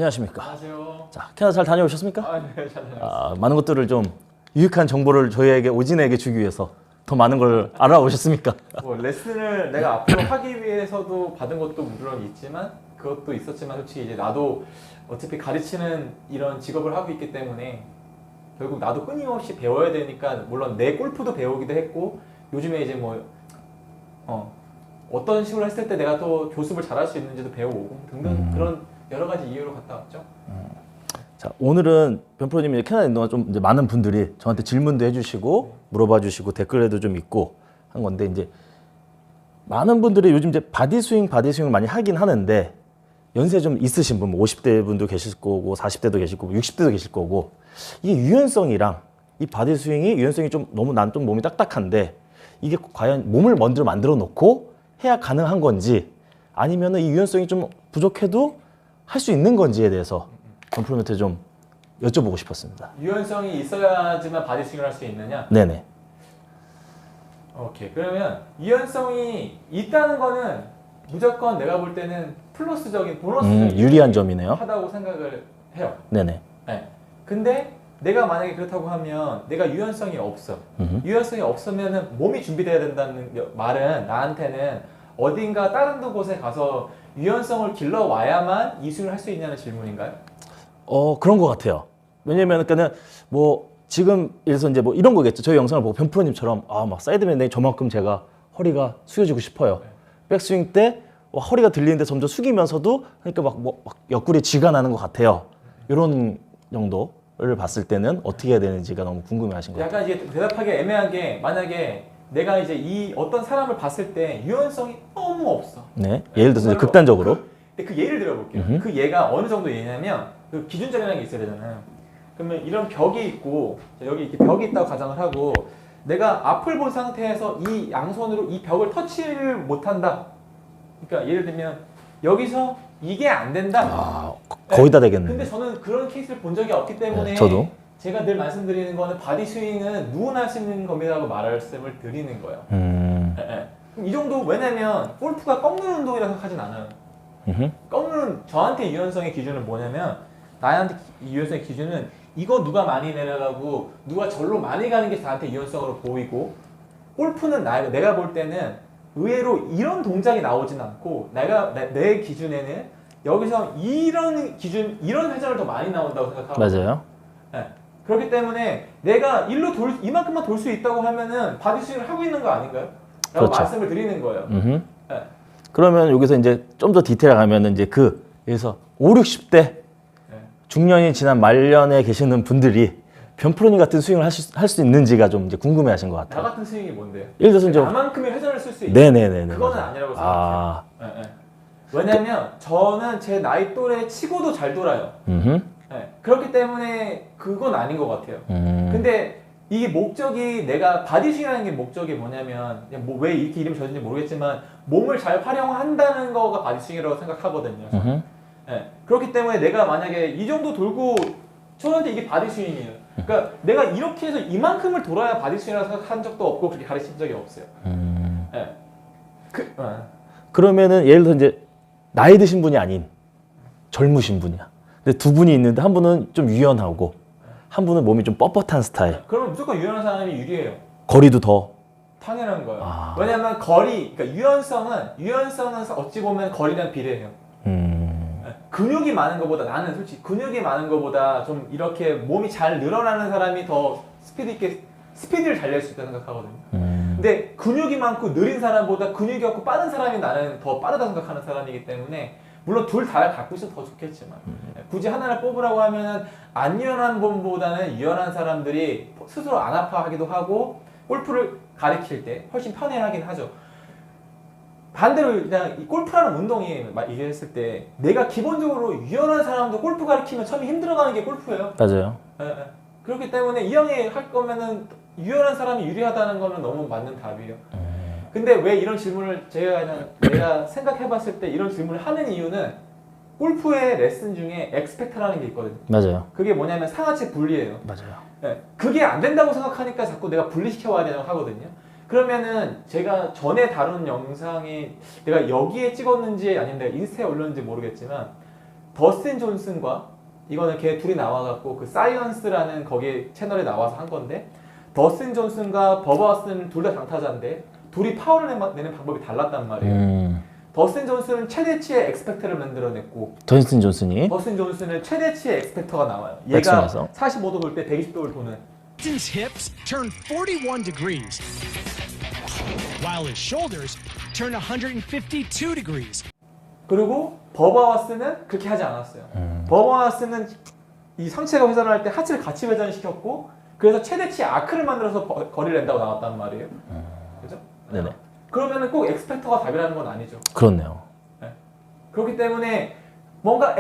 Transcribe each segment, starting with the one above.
안녕하십니까. 안녕하세요. 자, 캐나다 잘 다녀오셨습니까? 네, 잘 다녀왔습니다. 많은 것들을 좀 유익한 정보를 저희에게 오진에게 주기 위해서 더 많은 걸 알아오셨습니까? 뭐 레슨을 내가 앞으로 하기 위해서도 받은 것도 물론 있지만 그것도 있었지만 솔직히 이제 나도 어차피 가르치는 이런 직업을 하고 있기 때문에 결국 나도 끊임없이 배워야 되니까 물론 내 골프도 배우기도 했고 요즘에 이제 뭐 어떤 식으로 했을 때 내가 또 교습을 잘할 수 있는지도 배워오고 등등 그런 여러 가지 이유로 갔다 왔죠. 자, 오늘은 변프로님이 캐나다에 있는 동안 좀 이제 많은 분들이 저한테 질문도 해주시고 물어봐 주시고 댓글에도 좀 있고 한 건데 이제 많은 분들이 요즘 이제 바디스윙을 많이 하긴 하는데 연세 좀 있으신 분, 50대 분도 계실 거고 40대도 계실 거고 60대도 계실 거고 이게 유연성이랑 이 바디스윙이 유연성이 좀 너무 난 좀 몸이 딱딱한데 이게 과연 몸을 먼저 만들어 놓고 해야 가능한 건지 아니면은 이 유연성이 좀 부족해도 할 수 있는 건지에 대해서 변프로님한테 좀 여쭤보고 싶었습니다. 유연성이 있어야지만 바디스윙을 할 수 있느냐? 네네. 오케이. 그러면 유연성이 있다는 거는 무조건 내가 볼 때는 플러스적인 보너스적인 유리한 점이네요. 하다고 생각을 해요. 네네. 네. 근데 내가 만약에 그렇다고 하면 내가 유연성이 없어. 유연성이 없으면은 몸이 준비돼야 된다는 말은 나한테는 어딘가 다른 곳에 가서 유연성을 길러 와야만 이 스윙을 할 수 있냐는 질문인가요? 그런 것 같아요. 왜냐면 그러니까는 뭐 지금 예를 들어서 이제 뭐 이런 거겠죠. 저희 영상을 보고 변프로님처럼 막 사이드맨에 저만큼 제가 허리가 숙여지고 싶어요. 백스윙 때 허리가 들리는데 점점 숙이면서도 그러니까 막 옆구리에 쥐가 나는 것 같아요. 이런 정도를 봤을 때는 어떻게 해야 되는지가 너무 궁금해하신 것 같아요. 약간 이게 대답하기 애매한 게 만약에 내가 이제 이 어떤 사람을 봤을 때 유연성이 너무 없어. 네. 예를 들어서 이제 극단적으로. 그 예를 들어볼게요. 그 예가 어느 정도 예냐면 그 기준점이라는 게 있어야 되잖아요. 그러면 이런 벽이 있고 여기 이렇게 벽이 있다고 가정을 하고 내가 앞을 본 상태에서 이 양손으로 이 벽을 터치를 못한다. 그러니까 예를 들면 여기서 이게 안 된다. 거의 다 되겠네요. 근데 저는 그런 케이스를 본 적이 없기 때문에 저도. 제가 늘 말씀드리는 거는 바디 스윙은 누구나 할 수 있는 겁니다라고 말씀을 드리는 거예요. 그럼 이 정도 왜냐면 골프가 꺾는 운동이라고 생각하진 않아요. 꺾는 저한테 유연성의 기준은 뭐냐면 나한테 유연성의 기준은 이거 누가 많이 내려가고 누가 절로 많이 가는 게 나한테 유연성으로 보이고 골프는 내가 볼 때는 의외로 이런 동작이 나오진 않고 내 기준에는 여기서 이런 기준 이런 회전을 더 많이 나온다고 생각하거든요. 맞아요. 네. 그렇기 때문에 내가 이만큼만 돌 수 있다고 하면은 바디 스윙을 하고 있는 거 아닌가요? 라고 그렇죠. 말씀을 드리는 거예요. 네. 그러면 여기서 이제 좀 더 디테일 가면은 이제 그래서 5, 60대 중년이 지난 말년에 계시는 분들이 변프로님 같은 스윙을 할 수 있는지가 좀 이제 궁금해하신 것 나 같아요. 같은 스윙이 뭔데요? 예를 들어서 이제 나만큼의 회전을 쓸 수 있는 네네네. 그거는 아니라고 생각해요. 네. 왜냐면 저는 제 나이 또래 치고도 잘 돌아요. 네. 그렇기 때문에 그건 아닌 것 같아요. 근데 이게 목적이 내가 바디스윙이라는 게 목적이 뭐냐면 왜 이렇게 이름이 졌는지 모르겠지만 몸을 잘 활용한다는 거가 바디스윙이라고 생각하거든요. 네. 그렇기 때문에 내가 만약에 이 정도 돌고 저한테 이게 바디스윙이에요. 그러니까 내가 이렇게 해서 이만큼을 돌아야 바디스윙이라고 생각한 적도 없고 그렇게 가르친 적이 없어요. 네. 그러면은 예를 들어 이제 나이 드신 분이 아닌 젊으신 분이야. 근데 두 분이 있는데 한 분은 좀 유연하고 한 분은 몸이 좀 뻣뻣한 스타일. 그러면 무조건 유연한 사람이 유리해요. 거리도 더. 당연한 거예요. 왜냐면 그러니까 유연성은 어찌 보면 거리랑 비례해요. 근육이 많은 것보다 나는 솔직히 근육이 많은 것보다 좀 이렇게 몸이 잘 늘어나는 사람이 더 스피드를 잘 낼 수 있다고 생각하거든요. 근데 근육이 많고 느린 사람보다 근육이 없고 빠른 사람이 나는 더 빠르다 생각하는 사람이기 때문에 물론 둘 다 갖고 있으면 더 좋겠지만 굳이 하나를 뽑으라고 하면은 안 유연한 분보다는 유연한 사람들이 스스로 안 아파하기도 하고 골프를 가르칠 때 훨씬 편해하긴 하죠. 반대로 그냥 이 골프라는 운동이 얘기했을 때 내가 기본적으로 유연한 사람도 골프 가르치면 처음에 힘들어가는 게 골프예요. 맞아요. 그렇기 때문에 이 형이 할 거면은 유연한 사람이 유리하다는 거는 너무 맞는 답이에요. 근데 왜 이런 질문을 내가 생각해봤을 때 이런 질문을 하는 이유는 골프의 레슨 중에 엑스펙터라는 게 있거든요. 맞아요. 그게 뭐냐면 상하체 분리예요. 맞아요. 그게 안 된다고 생각하니까 자꾸 내가 분리시켜 와야 되냐고 하거든요. 그러면은 제가 전에 다룬 영상이 내가 여기에 찍었는지 아니면 내가 인스타에 올렸는지 모르겠지만 더스틴 존슨과 이거는 걔 둘이 나와갖고 그 사이언스라는 거기 채널에 나와서 한 건데 더스틴 존슨과 버버 하스는 둘 다 장타자인데 둘이 파워를 내는 방법이 달랐단 말이에요. 더스틴 존슨은 최대치의 엑스펙터를 만들어냈고 더스틴 존슨이 더스틴 존슨은 최대치의 엑스펙터가 나와요. 얘가 백스윙에서. 45도 돌 때 120도를 도는 His hips turn 41 degrees, while his shoulders turn 152 degrees. 그리고 버버하스는 그렇게 하지 않았어요. 버버하스는 이 상체가 회전을 할 때 하체를 같이 회전시켰고 그래서 최대치 아크를 만들어서 거리를 낸다고 나왔단 말이에요. 그죠? 네네. 그러면은 꼭 엑스펙터가 답이라는 건 아니죠. 그렇네요. 네. 그렇기 때문에 뭔가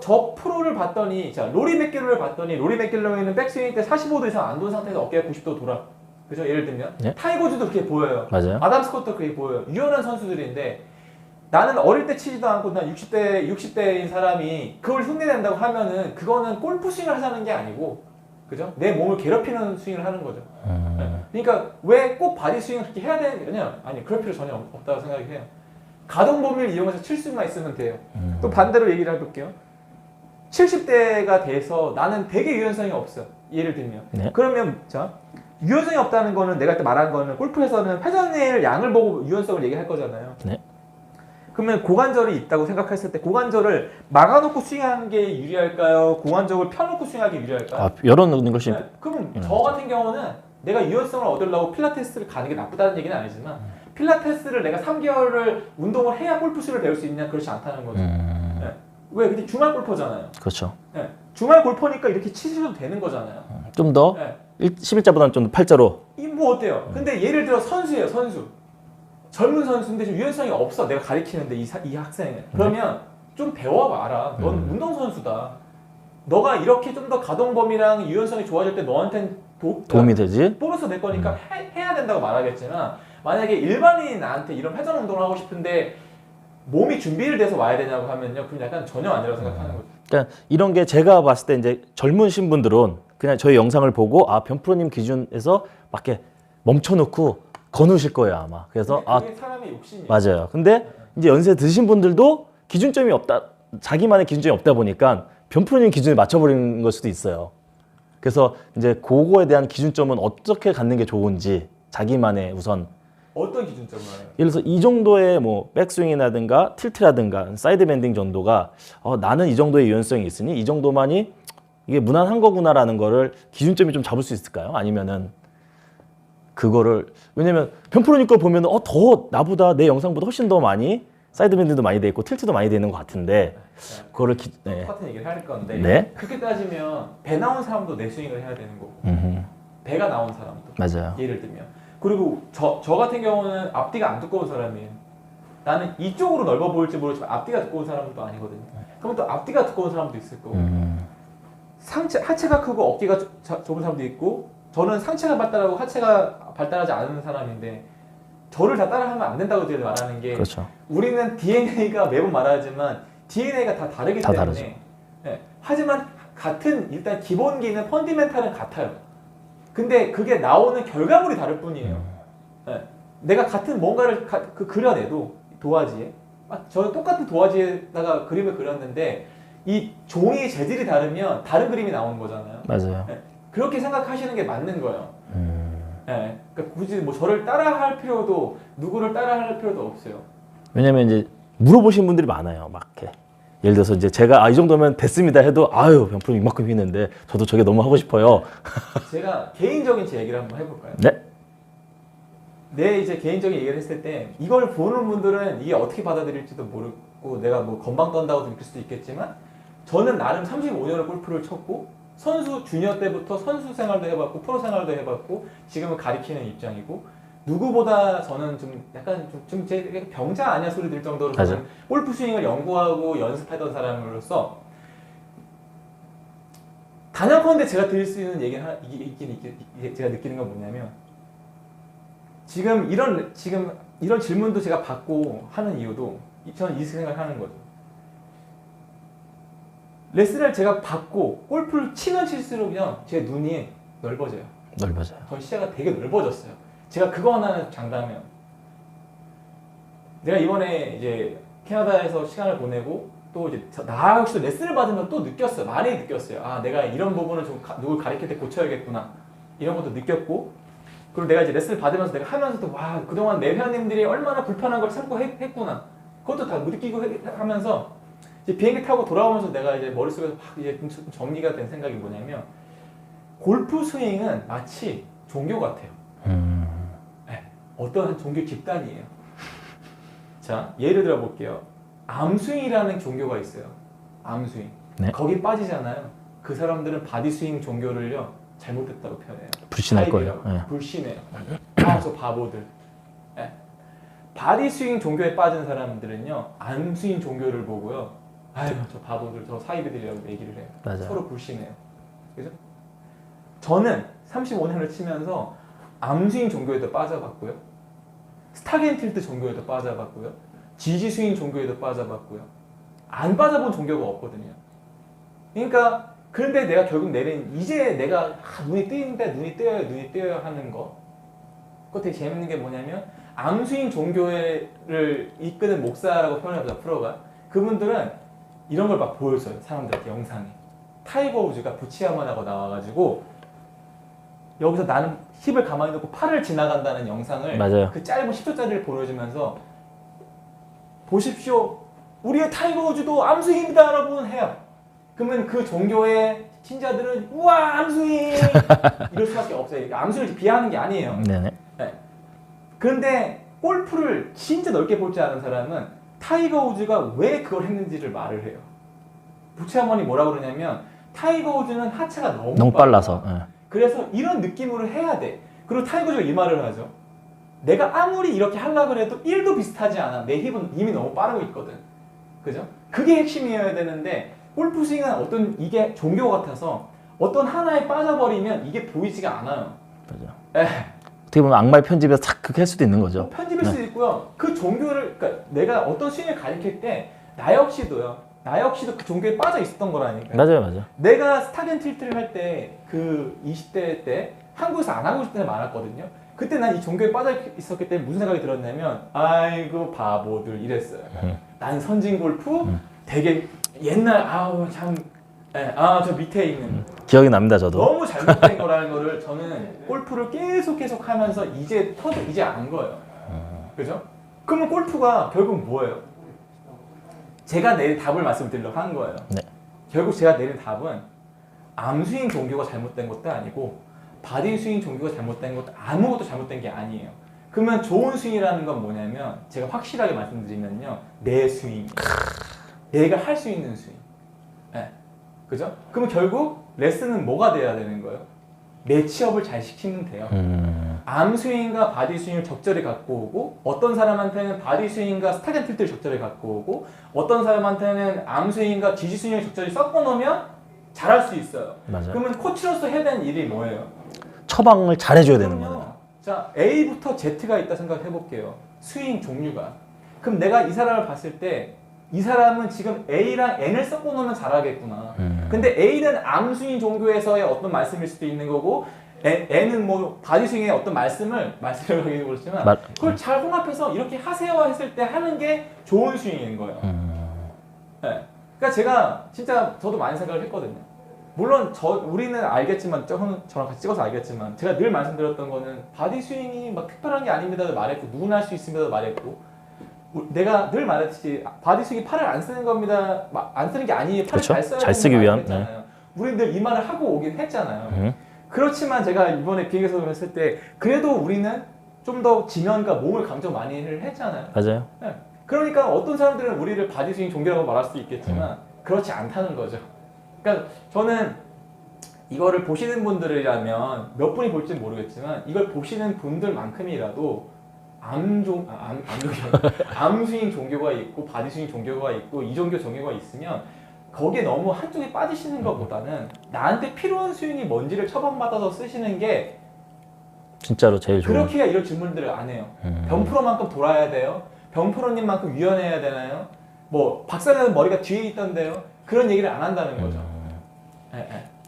저 프로를 봤더니 자 로리 맥길로를 봤더니 로리 맥길로는 백스윙 때 45도 이상 안 돈 상태에서 어깨가 90도 돌아. 그죠? 예를 들면 네. 타이거즈도 그렇게 보여요. 맞아요. 아담 스콧도 그렇게 보여요. 유연한 선수들인데 나는 어릴 때 치지도 않고 난 60대인 사람이 그걸 흉내낸다고 하면은 그거는 골프 스윙을 하자는 게 아니고 그죠? 내 몸을 괴롭히는 스윙을 하는 거죠. 네. 그러니까 왜 꼭 바디 스윙을 그렇게 해야 되느냐? 아니 그럴 필요 전혀 없다고 생각해요. 가동 범위를 이용해서 칠 수만 있으면 돼요. 또 반대로 얘기를 해볼게요. 70대가 돼서 나는 되게 유연성이 없어. 예를 들면. 네. 그러면 자 유연성이 없다는 거는 내가 그때 말한 거는 골프에서는 회전의 양을 보고 유연성을 얘기할 거잖아요. 네. 그러면 고관절이 있다고 생각했을 때 고관절을 막아놓고 스윙하는 게 유리할까요? 고관절을 펴놓고 스윙하기 유리할까요? 아, 열어놓는 것이 네. 그럼 저 같은 경우는 내가 유연성을 얻으려고 필라테스를 가는 게 나쁘다는 얘기는 아니지만 필라테스를 내가 3개월을 운동을 해야 골프스를 배울 수 있냐? 그렇지 않다는 거죠. 네. 왜? 근데 주말 골퍼잖아요. 그렇죠. 네. 주말 골퍼니까 이렇게 치셔도 되는 거잖아요. 좀 더 네. 11자보다는 좀 더 팔자로. 이 뭐 어때요? 근데 예를 들어 선수예요, 선수. 젊은 선수인데 좀 유연성이 없어. 내가 가리키는데 이 학생을. 그러면 좀 배워봐라. 넌 운동선수다. 너가 이렇게 좀 더 가동 범위랑 유연성이 좋아질 때 너한텐 도움이 되지? 보너스 될 거니까 해야 된다고 말하겠지만 만약에 일반인이 나한테 이런 회전 운동을 하고 싶은데 몸이 준비를 돼서 와야 되냐고 하면요. 그럼 약간 전혀 아니라고 생각하는 거죠. 그러니까 이런 게 제가 봤을 때 이제 젊으신 분들은 그냥 저희 영상을 보고 아 변프로님 기준에서 맞게 멈춰놓고 거누실 거예요 아마. 그래서 그게 사람의 욕심이에요. 맞아요. 근데 이제 연세 드신 분들도 기준점이 없다, 자기만의 기준점이 없다 보니까 변프로님 기준에 맞춰버리는 걸 수도 있어요. 그래서 이제 그거에 대한 기준점은 어떻게 갖는 게 좋은지 자기만의 우선 어떤 기준점을? 예를 들어서 이 정도의 뭐 백스윙이라든가 틸트라든가 사이드 밴딩 정도가 나는 이 정도의 유연성이 있으니 이 정도만이 이게 무난한 거구나라는 거를 기준점이 좀 잡을 수 있을까요? 아니면은 그거를 왜냐면 변프로님 거 보면은 더 나보다 내 영상보다 훨씬 더 많이 사이드 밴딩도 많이 돼 있고 틸트도 많이 돼 있는 것 같은데 그거를 똑같은 얘기를 할 건데 네. 그렇게 따지면 배 나온 사람도 내 스윙을 해야 되는 거고 배가 나온 사람도 맞아요. 예를 들면 그리고 저 같은 경우는 앞뒤가 안 두꺼운 사람이에요. 나는 이쪽으로 넓어 보일지 모르지만 앞뒤가 두꺼운 사람도 아니거든요. 그럼 또 앞뒤가 두꺼운 사람도 있을 거고 하체가 크고 어깨가 좁은 사람도 있고 저는 상체가 발달하고 하체가 발달하지 않은 사람인데 저를 다 따라하면 안 된다고 제가 말하는 게 그렇죠. 우리는 DNA가 매번 말하지만 DNA가 다 다르기 다 때문에 다르죠. 네. 하지만 같은 일단 기본기는 펀디멘탈은 같아요. 근데 그게 나오는 결과물이 다를 뿐이에요. 네. 내가 같은 뭔가를 그려내도 도화지에 저는 똑같은 도화지에다가 그림을 그렸는데 이 종이 재질이 다르면 다른 그림이 나오는 거잖아요. 맞아요. 네. 그렇게 생각하시는 게 맞는 거예요. 네. 그러니까 굳이 뭐 저를 따라할 필요도 누구를 따라할 필요도 없어요. 왜냐면 이제 물어보신 분들이 많아요. 막 이렇게 예를 들어서 이제 제가 이 정도면 됐습니다 해도 아유 변프로 이만큼 했는데 저도 저게 너무 하고 싶어요. 제가 개인적인 제 얘기를 한번 해볼까요? 네. 내 이제 개인적인 얘기를 했을 때 이걸 보는 분들은 이게 어떻게 받아들일지도 모르고 내가 뭐 건방 떤다고 느낄 수도 있겠지만 저는 나름 35년을 골프를 쳤고 선수 주니어 때부터 선수 생활도 해봤고 프로 생활도 해봤고 지금은 가리키는 입장이고 누구보다 저는 좀 약간 좀 제 병자 아니야 소리 들 정도로 저는 골프 스윙을 연구하고 연습했던 사람으로서 단연컨대 제가 드릴 수 있는 얘기는 제가 느끼는 건 뭐냐면 지금 이런 질문도 제가 받고 하는 이유도 저는 이 생각을 하는 거죠. 레슨을 제가 받고 골프를 치면 칠수록요 제 눈이 넓어져요. 넓어져요. 저 시야가 되게 넓어졌어요. 제가 그거 하나는 장담해요. 내가 이번에 이제 캐나다에서 시간을 보내고 또 이제 나 역시도 레슨을 받으면 또 느꼈어요. 많이 느꼈어요. 아, 내가 이런 부분을 좀 누굴 가르칠 때 고쳐야겠구나. 이런 것도 느꼈고, 그리고 내가 이제 레슨을 받으면서 내가 하면서도 와, 그동안 내 회원님들이 얼마나 불편한 걸 참고 했구나. 그것도 다 느끼고 하면서 이제 비행기 타고 돌아오면서 내가 이제 머릿속에서 확 이제 좀 정리가 된 생각이 뭐냐면, 골프 스윙은 마치 종교 같아요. 네, 어떤 한 종교 집단이에요. 자, 예를 들어 볼게요. 암스윙이라는 종교가 있어요. 암스윙. 네. 거기 빠지잖아요. 그 사람들은 바디스윙 종교를요 잘못됐다고 표현해요. 불신할 거예요. 타입이라고. 네. 불신해요. 아, 저 바보들. 네. 바디스윙 종교에 빠진 사람들은요 암스윙 종교를 보고요. 아유, 저 바보들, 저 사이비들이라고 얘기를 해요. 맞아요. 서로 불신해요. 그죠? 저는 35년을 치면서 암스윙 종교에도 빠져봤고요. 스타겐틸트 종교에도 빠져봤고요. 지지스윙 종교에도 빠져봤고요. 안 빠져본 종교가 없거든요. 그러니까 그런데 내가 결국 내린 이제 내가 눈이 뜨이는데 눈이 뜨여야 하는 거. 그거 되게 재밌는 게 뭐냐면 암스윙 종교를 이끄는 목사라고 표현해보자 프로가. 그분들은 이런 걸 막 보여줘요. 사람들한테 영상에. 타이거 우즈가 부치아만하고 나와가지고 여기서 나는 힙을 가만히 놓고 팔을 지나간다는 영상을 맞아요. 그 짧은 10초짜리를 보여주면서 보십시오. 우리의 타이거 우즈도 암스윙입니다 여러분 해요. 그러면 그 종교의 신자들은 우와 암스윙 이럴 수밖에 없어요. 암스윙을 비하하는 게 아니에요. 네네. 네. 그런데 골프를 진짜 넓게 볼 줄 아는 사람은 타이거 우즈가 왜 그걸 했는지를 말을 해요. 부채어머니 뭐라 그러냐면 타이거 우즈는 하체가 너무 빨라서. 네. 그래서 이런 느낌으로 해야 돼. 그리고 타이거 우즈가 이 말을 하죠. 내가 아무리 이렇게 하려고 해도 1도 비슷하지 않아. 내 힙은 이미 너무 빠르고 있거든. 그죠? 그게 핵심이어야 되는데 골프 스윙은 어떤 이게 종교 같아서 어떤 하나에 빠져버리면 이게 보이지가 않아요. 맞아. 에. 어떻게 보면 악마의 편집에서 탁 그렇게 할 수도 있는 거죠. 편집일 수도 있고요. 그 종교를 그러니까 내가 어떤 스윙을 가르칠 때 나 역시도 그 종교에 빠져 있었던 거라니까. 맞아요. 내가 스타겐 틸트를 할 때 그 20대 때 한국에서 안 하고 있을 때가 많았거든요. 그때 난 이 종교에 빠져 있었기 때문에 무슨 생각이 들었냐면 아이고 바보들 이랬어요. 난 선진 골프 되게 옛날 아우 참 저 밑에 있는 기억이 납니다, 저도. 너무 잘못된 거라는 거를 저는 골프를 계속 하면서 이제 안 거예요. 그죠? 그러면 골프가 결국 뭐예요? 제가 내린 답을 말씀드리려고 한 거예요. 네. 결국 제가 내린 답은 암스윙 종교가 잘못된 것도 아니고 바디스윙 종교가 잘못된 것도 아무것도 잘못된 게 아니에요. 그러면 좋은 스윙이라는 건 뭐냐면 제가 확실하게 말씀드리면요. 내 스윙. 내가 할 수 있는 스윙. 네. 그죠? 그러면 결국 레슨은 뭐가 돼야 되는 거예요? 매치업을 잘 시키면 돼요. 암스윙과 바디스윙을 적절히 갖고 오고 어떤 사람한테는 바디스윙과 스타겐 틸트를 적절히 갖고 오고 어떤 사람한테는 암스윙과 지지스윙을 적절히 섞어 놓으면 잘할 수 있어요. 맞아요. 그러면 코치로서 해야 되는 일이 뭐예요? 처방을 잘 해줘야 되는 그럼요. 거예요. 자, A부터 Z가 있다 생각해 볼게요. 스윙 종류가. 그럼 내가 이 사람을 봤을 때 이 사람은 지금 A랑 N을 섞어 놓으면 잘하겠구나. 근데 A는 암스윙 종교에서의 어떤 말씀일 수도 있는 거고 N은 뭐 바디스윙의 어떤 말씀을 하기도 그렇지만 그걸 잘 혼합해서 이렇게 하세요 했을 때 하는 게 좋은 스윙인 거예요. 네. 그러니까 제가 진짜 저도 많이 생각을 했거든요. 물론 우리는 알겠지만 저랑 같이 찍어서 알겠지만 제가 늘 말씀드렸던 거는 바디스윙이 막 특별한 게 아닙니다도 말했고 누구나 할 수 있습니다도 말했고 내가 늘 말했듯이 바디스윙이 팔을 안 쓰는 겁니다. 안 쓰는 게 아니에요. 팔을 그렇죠? 잘 써야 잘 쓰기 위한. 했잖아요. 우리 늘 이 말을 하고 오긴 했잖아요. 그렇지만 제가 이번에 비행에서 했을 때 그래도 우리는 좀 더 지면과 몸을 강조 많이 했잖아요. 맞아요. 네. 그러니까 어떤 사람들은 우리를 바디스윙 종교라고 말할 수도 있겠지만 그렇지 않다는 거죠. 그러니까 저는 이거를 보시는 분들이라면 몇 분이 볼지는 모르겠지만 이걸 보시는 분들만큼이라도 암스윙 종교가 있고 바디스윙 종교가 있고 이종교 종교가 있으면 거기에 너무 한쪽에 빠지시는 것보다는 나한테 필요한 스윙이 뭔지를 처방받아서 쓰시는 게 진짜로 제일 좋은. 그렇게 해야 이런 질문들을 안 해요. 병프로만큼 돌아야 돼요? 병프로님만큼 유연해야 되나요? 뭐 박사는 머리가 뒤에 있던데요? 그런 얘기를 안 한다는 거죠.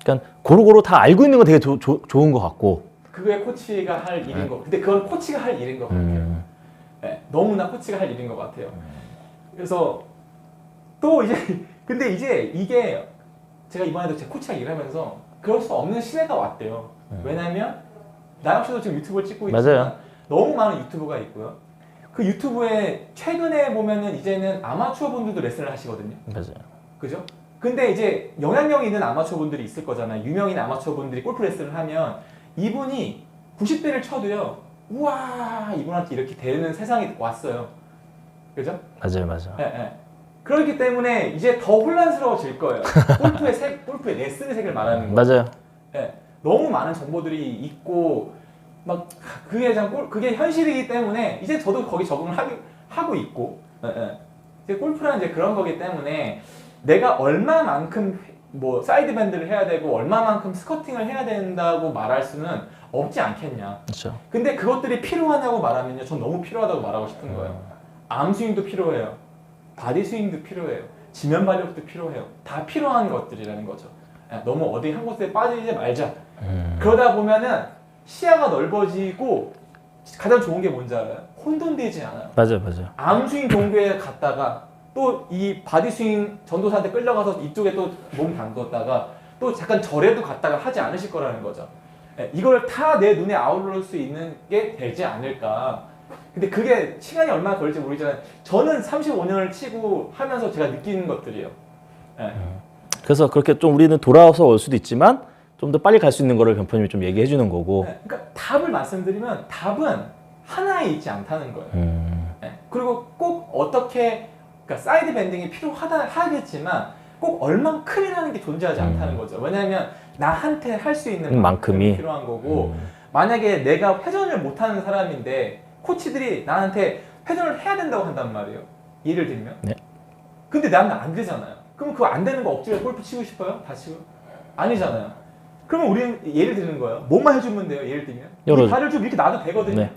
그러니까 고루고루 다 알고 있는 거 되게 좋은 것 같고. 그게 코치가 할 일인 거. 근데 그건 코치가 할 일인 것 같아요. 네, 너무나 코치가 할 일인 것 같아요. 그래서 또 이제 근데 이제 이게 제가 이번에도 제 코치랑 일을 하면서 그럴 수 없는 시대가 왔대요. 왜냐면 나영 씨도 지금 유튜브를 찍고 있지만 맞아요. 너무 많은 유튜브가 있고요. 그 유튜브에 최근에 보면은 이제는 아마추어 분들도 레슨을 하시거든요. 맞아요. 그죠? 근데 이제 영향력 있는 아마추어 분들이 있을 거잖아요. 유명인 아마추어 분들이 골프 레슨을 하면 이분이 90대를 쳐도요. 우와 이분한테 이렇게 되는 세상이 왔어요. 그죠? 맞아요. 예, 예. 그렇기 때문에 이제 더 혼란스러워질 거예요. 골프의 레슨의 세계를 말하는 거예요. 맞아요. 예. 너무 많은 정보들이 있고 막 그게 현실이기 때문에 이제 저도 거기 적응을 하고 있고 예, 예. 이제 골프는 이제 그런 거기 때문에 내가 얼마만큼 뭐 사이드 밴드를 해야 되고 얼마만큼 스커팅을 해야 된다고 말할 수는 없지 않겠냐. 그렇죠. 근데 그것들이 필요하냐고 말하면요, 전 너무 필요하다고 말하고 싶은 거예요. 암 스윙도 필요해요. 바디 스윙도 필요해요. 지면 발력도 필요해요. 다 필요한 것들이라는 거죠. 야, 너무 어디 한 곳에 빠지지 말자. 그러다 보면은 시야가 넓어지고 가장 좋은 게 뭔지 알아요? 혼돈되지 않아요. 맞아요. 암 스윙 종교에 갔다가 또 이 바디 스윙 전도사한테 끌려가서 이쪽에 또 몸 담궜다가 또 잠깐 절에도 갔다가 하지 않으실 거라는 거죠. 예, 이걸 다 내 눈에 아우를 수 있는 게 되지 않을까. 근데 그게 시간이 얼마나 걸릴지 모르지만 저는 35년을 치고 하면서 제가 느끼는 것들이에요. 예. 그래서 그렇게 좀 우리는 돌아와서 올 수도 있지만 좀 더 빨리 갈 수 있는 거를 변표님이 좀 얘기해 주는 거고. 예, 그러니까 답을 말씀드리면 답은 하나에 있지 않다는 거예요. 예, 그리고 꼭 어떻게 그러니까 사이드 밴딩이 하겠지만 꼭 얼만큼이라는 게 존재하지 않다는 거죠. 왜냐하면 나한테 할 수 있는 만큼이 필요한 거고 만약에 내가 회전을 못하는 사람인데 코치들이 나한테 회전을 해야 된다고 한단 말이에요. 예를 들면. 네. 근데 나는 안 되잖아요. 그럼 그거 안 되는 거 억지로 골프 치고 싶어요? 다 치고? 아니잖아요. 그러면 우리는 예를 드는 거예요. 뭐만 해주면 돼요. 예를 들면. 이 발을 좀 이렇게 놔도 되거든요. 네.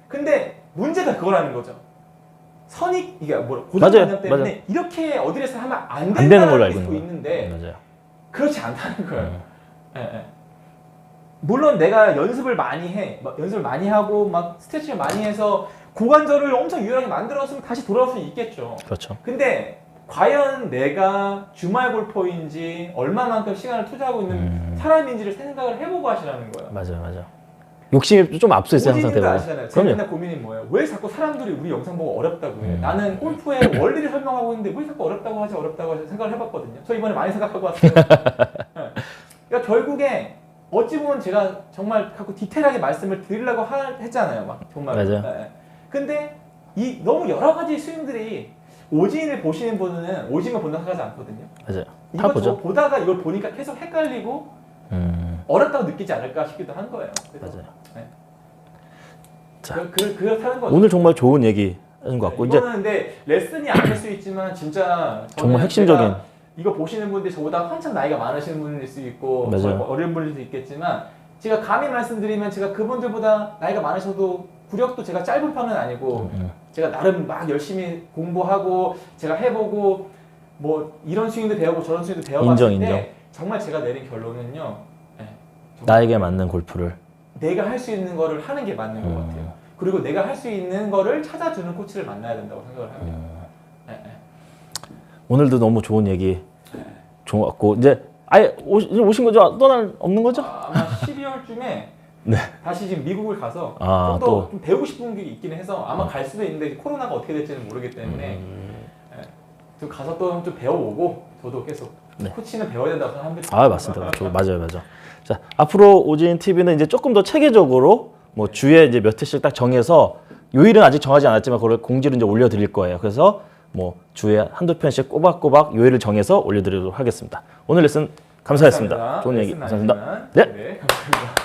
근데 문제가 그거라는 거죠. 이게 고정관념 때문에 맞아요. 이렇게 어디에서 하면 안 되는 된다는 걸로 걸 알고 알고 있는 있는데 맞아요. 그렇지 않다는 거예요. 예, 예. 물론 내가 연습을 많이 해, 연습을 많이 하고 막 스트레칭을 많이 해서 고관절을 엄청 유연하게 만들었으면 다시 돌아올 수 있겠죠. 그렇죠. 근데 과연 내가 주말 골퍼인지 얼마만큼 시간을 투자하고 있는 사람인지를 생각을 해보고 하시라는 거예요. 맞아요. 욕심이 좀 앞서 있어요 항상 오진이도 대부분. 아시잖아요. 제가 맨날 고민이 뭐예요? 왜 자꾸 사람들이 우리 영상 보고 어렵다고 해요? 나는 골프의 원리를 설명하고 있는데 왜 자꾸 어렵다고 하지 생각을 해봤거든요. 저 이번에 많이 생각하고 왔어요. 네. 그러니까 결국에 어찌 보면 제가 정말 자꾸 디테일하게 말씀을 드리려고 했잖아요. 막 정말. 맞아요. 네. 근데 이 너무 여러 가지 스윙들이 오진을 보시는 분은 오진만 본다고 생각하지 않거든요. 맞아요. 다 이거 보죠. 보다가 이걸 보니까 계속 헷갈리고 어렵다고 느끼지 않을까 싶기도 한 거예요. 그래서, 맞아요. 네. 자, 그렇다는 거죠. 오늘 정말 좋은 얘기 하신 것 같고 이거는 근데 레슨이 아닐 수 있지만 진짜 정말 핵심적인. 이거 보시는 분들이 저보다 한참 나이가 많으신 분일 수 있고 맞아요. 어린 분일 수 있겠지만 제가 감히 말씀드리면 제가 그분들보다 나이가 많으셔도 구력도 제가 짧은 편은 아니고 제가 나름 막 열심히 공부하고 제가 해보고 뭐 이런 스윙도 배우고 저런 스윙도 배워봤을 때 정말 제가 내린 결론은요. 네, 나에게 맞는 골프를 내가 할 수 있는 거를 하는 게 맞는 것 같아요. 그리고 내가 할 수 있는 거를 찾아주는 코치를 만나야 된다고 생각을 합니다. 네, 네. 오늘도 너무 좋은 얘기 좋았고 이제 아예 오신 거죠? 떠날 없는 거죠? 아마 12월쯤에 네. 다시 지금 미국을 가서 아, 좀 또. 더 좀 배우고 싶은 게 있긴 해서 아마 갈 수도 있는데 코로나가 어떻게 될지는 모르기 때문에 좀 가서 또 좀 배워오고 저도 계속 네. 코치는 배워야 된다고 생각합니다. 아 맞습니다. 맞아요. 자 앞으로 오진 TV는 이제 조금 더 체계적으로 뭐 주에 이제 몇 회씩 딱 정해서 요일은 아직 정하지 않았지만 그걸 공지를 이제 올려드릴 거예요. 그래서 뭐 주에 한두 편씩 꼬박꼬박 요일을 정해서 올려드리도록 하겠습니다. 오늘 레슨 감사했습니다. 좋은 얘기 감사합니다. 네, 감사합니다.